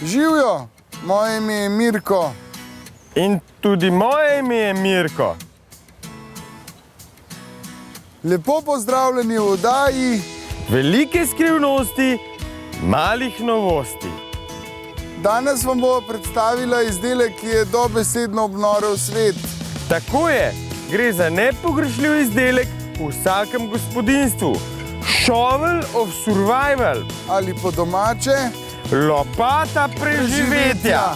Živjo, moje ime je Mirko. In tudi moje ime je Mirko. Lepo pozdravljeni v oddaji Velike skrivnosti, malih novosti. Danes vam bomo predstavila izdelek, ki je dobesedno obnorel svet. Tako je, gre za nepogrešljiv izdelek v vsakem gospodinjstvu. Shovel of survival. Ali po domače? Lopata preživetja.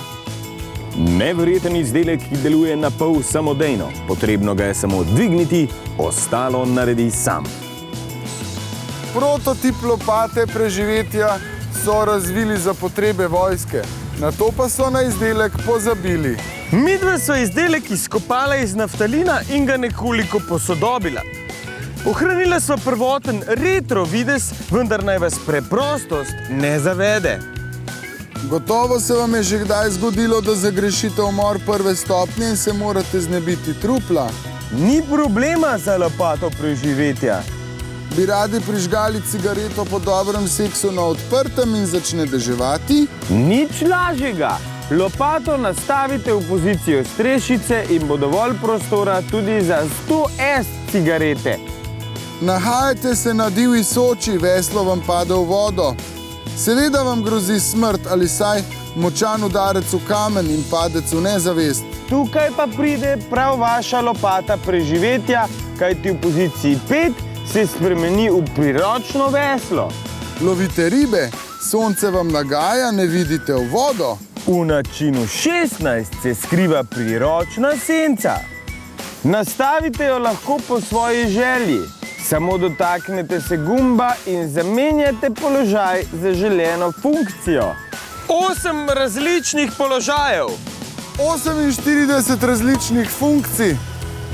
Neverjeten izdelek, ki deluje na pol samodejno. Potrebno ga je samo dvigniti, ostalo naredi sam. Prototip lopate preživetja so razvili za potrebe vojske. Nato pa so na izdelek pozabili. Midva so izdelek izkopala iz naftalina in ga nekoliko posodobila. Ohranila sva prvoten retro videz, vendar naj vas preprostost ne zavede. Gotovo se vam je že kdaj zgodilo, da zagrešite umor prve stopnje in se morate znebiti trupla. Ni problema za lopato preživetja. Bi radi prižgali cigareto po dobrem seksu na odprtem in začne deževati? Nič lažjega. Lopato nastavite v pozicijo strešice in bo dovolj prostora tudi za 100 cigarete. Nahajate se na divji Soči, veslo vam pade v vodo. Seveda vam grozi smrt ali saj močan udarec v kamen in padec v nezavest. Tukaj pa pride prav vaša lopata preživetja, kajti v poziciji 5 se spremeni v priročno veslo. Lovite ribe, sonce vam nagaja, ne vidite v vodo. V načinu 16 se skriva priročna senca. Nastavite jo lahko po svoji želji. Samo dotaknete se gumba in zamenjate položaj za želeno funkcijo. 8 različnih položajev. 48 različnih funkcij.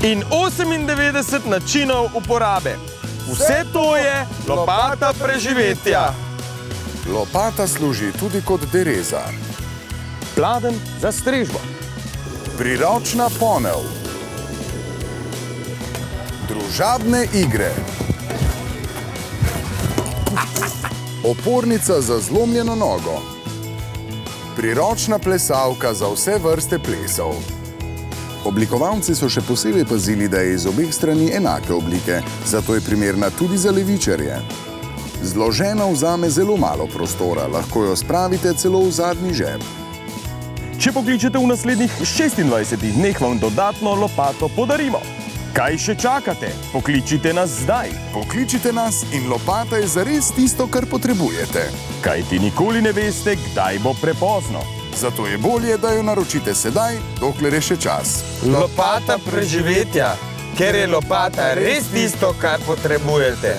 In 98 načinov uporabe. Vse to je lopata preživetja. Lopata služi tudi kot dereza. Pladenj za strežbo. Priročna ponev. Družabne igre. Opornica za zlomljeno nogo. Priročna plesalka za vse vrste plesov. Oblikovalci so še posebej pazili, da je iz obeh strani enake oblike, zato je primerna tudi za levičarje. Zložena vzame zelo malo prostora, lahko jo spravite celo v zadnji žep. Če pokličete v naslednjih 26 dneh, vam dodatno lopato podarimo. Kaj še čakate? Pokličite nas zdaj. Pokličite nas in lopata je zares tisto, kar potrebujete. Kajti nikoli ne veste, kdaj bo prepozno. Zato je bolje, da jo naročite sedaj, dokler je še čas. Lopata preživetja, ker je lopata res tisto, kar potrebujete.